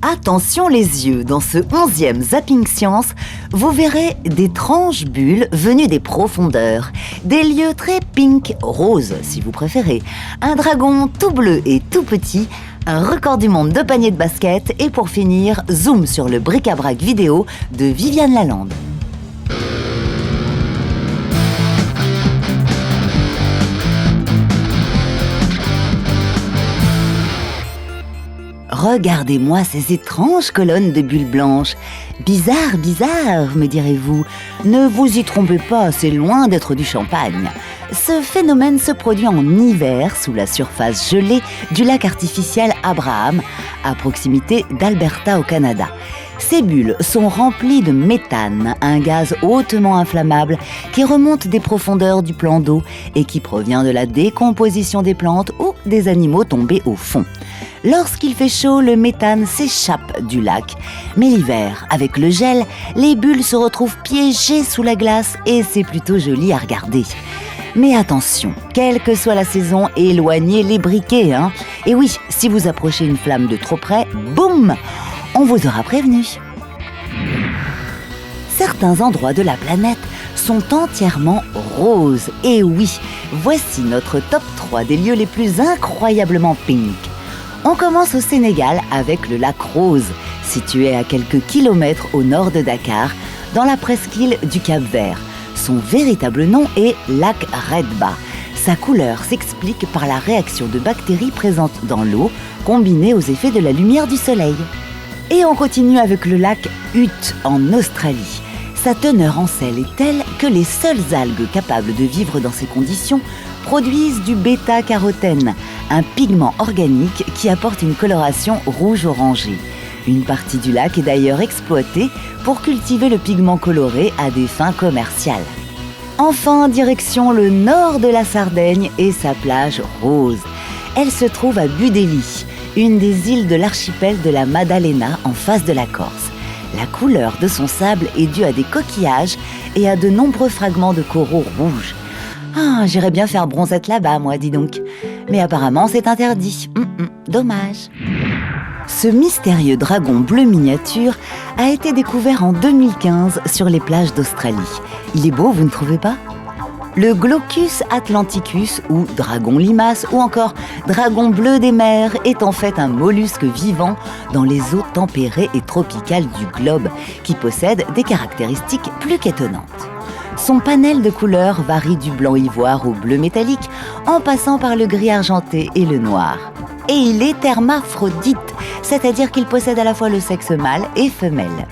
Attention les yeux, dans ce 11e Zapping Science, vous verrez d'étranges bulles venues des profondeurs, des lieux très pink, rose si vous préférez, un dragon tout bleu et tout petit, un record du monde de panier de basket et pour finir, zoom sur le bric-à-brac vidéo de Viviane Lalande. Regardez-moi ces étranges colonnes de bulles blanches. Bizarre, bizarre, me direz-vous. Ne vous y trompez pas, c'est loin d'être du champagne. Ce phénomène se produit en hiver sous la surface gelée du lac artificiel Abraham, à proximité d'Alberta au Canada. Ces bulles sont remplies de méthane, un gaz hautement inflammable qui remonte des profondeurs du plan d'eau et qui provient de la décomposition des plantes ou des animaux tombés au fond. Lorsqu'il fait chaud, le méthane s'échappe du lac. Mais l'hiver, avec le gel, les bulles se retrouvent piégées sous la glace et c'est plutôt joli à regarder. Mais attention, quelle que soit la saison, éloignez les briquets, hein. Et oui, si vous approchez une flamme de trop près, boum, on vous aura prévenu. Certains endroits de la planète sont entièrement roses. Et oui, voici notre top 3 des lieux les plus incroyablement pink. On commence au Sénégal avec le lac Rose, situé à quelques kilomètres au nord de Dakar, dans la presqu'île du Cap-Vert. Son véritable nom est lac Redba. Sa couleur s'explique par la réaction de bactéries présentes dans l'eau, combinée aux effets de la lumière du soleil. Et on continue avec le lac Hutt en Australie. Sa teneur en sel est telle que les seules algues capables de vivre dans ces conditions produisent du bêta-carotène, un pigment organique qui apporte une coloration rouge-orangée. Une partie du lac est d'ailleurs exploitée pour cultiver le pigment coloré à des fins commerciales. Enfin, direction le nord de la Sardaigne et sa plage rose. Elle se trouve à Budéli, une des îles de l'archipel de la Maddalena en face de la Corse. La couleur de son sable est due à des coquillages et à de nombreux fragments de coraux rouges. Ah, j'irais bien faire bronzette là-bas, moi, dis donc. Mais apparemment, c'est interdit. Dommage. Ce mystérieux dragon bleu miniature a été découvert en 2015 sur les plages d'Australie. Il est beau, vous ne trouvez pas ? Le Glaucus atlanticus, ou dragon limace, ou encore dragon bleu des mers, est en fait un mollusque vivant dans les eaux tempérées et tropicales du globe, qui possède des caractéristiques plus qu'étonnantes. Son panel de couleurs varie du blanc ivoire au bleu métallique, en passant par le gris argenté et le noir. Et il est hermaphrodite, c'est-à-dire qu'il possède à la fois le sexe mâle et femelle.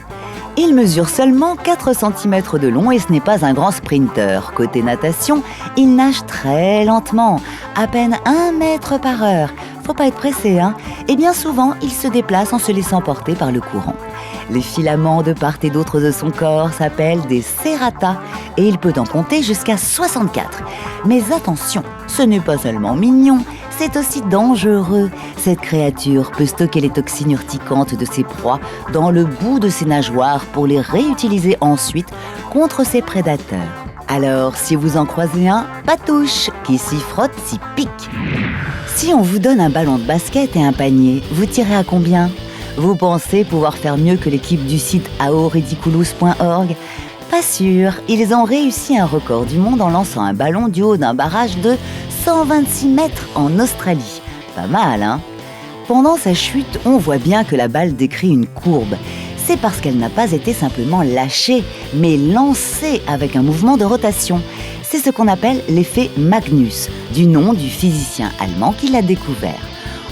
Il mesure seulement 4 cm de long et ce n'est pas un grand sprinter. Côté natation, il nage très lentement, à peine 1 mètre par heure. Faut pas être pressé, hein. Et bien souvent, il se déplace en se laissant porter par le courant. Les filaments de part et d'autre de son corps s'appellent des serrata et il peut en compter jusqu'à 64. Mais attention, ce n'est pas seulement mignon, c'est aussi dangereux. Cette créature peut stocker les toxines urticantes de ses proies dans le bout de ses nageoires pour les réutiliser ensuite contre ses prédateurs. Alors, si vous en croisez un, pas touche, qui s'y frotte s'y pique. Si on vous donne un ballon de basket et un panier, vous tirez à combien ? Vous pensez pouvoir faire mieux que l'équipe du site aoridiculous.org ? Pas sûr, ils ont réussi un record du monde en lançant un ballon du haut d'un barrage de 126 mètres en Australie. Pas mal, hein ? Pendant sa chute, on voit bien que la balle décrit une courbe. C'est parce qu'elle n'a pas été simplement lâchée, mais lancée avec un mouvement de rotation. C'est ce qu'on appelle l'effet Magnus, du nom du physicien allemand qui l'a découvert.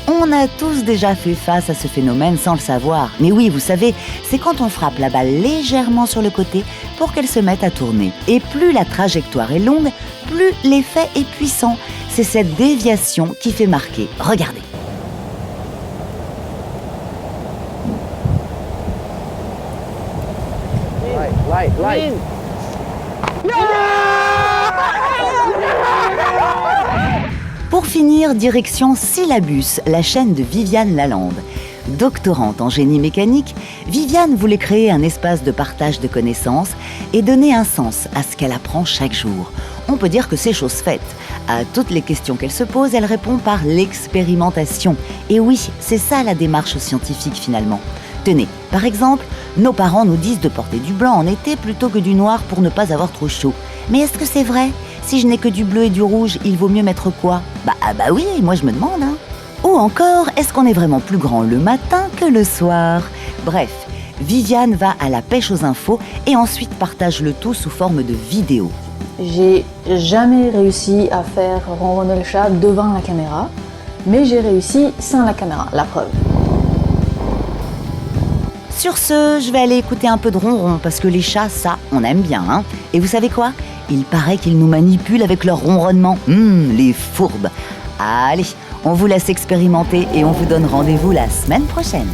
On a tous déjà fait face à ce phénomène sans le savoir. Mais oui, vous savez, c'est quand on frappe la balle légèrement sur le côté pour qu'elle se mette à tourner. Et plus la trajectoire est longue, plus l'effet est puissant. C'est cette déviation qui fait marquer. Regardez. Light. Pour finir, direction Syllabus, la chaîne de Viviane Lalande. Doctorante en génie mécanique, Viviane voulait créer un espace de partage de connaissances et donner un sens à ce qu'elle apprend chaque jour. On peut dire que c'est chose faite. À toutes les questions qu'elle se pose, elle répond par l'expérimentation. Et oui, c'est ça la démarche scientifique finalement. Tenez, par exemple, nos parents nous disent de porter du blanc en été plutôt que du noir pour ne pas avoir trop chaud. Mais est-ce que c'est vrai? Si je n'ai que du bleu et du rouge, il vaut mieux mettre quoi? Bah oui, moi je me demande. Ou encore, est-ce qu'on est vraiment plus grand le matin que le soir? Bref, Viviane va à la pêche aux infos et ensuite partage le tout sous forme de vidéo. J'ai jamais réussi à faire ronronner le chat devant la caméra, mais j'ai réussi sans la caméra, la preuve. Sur ce, je vais aller écouter un peu de ronron parce que les chats, ça, on aime bien. Et vous savez quoi? Il paraît qu'ils nous manipulent avec leur ronronnement. Les fourbes. Allez, on vous laisse expérimenter et on vous donne rendez-vous la semaine prochaine.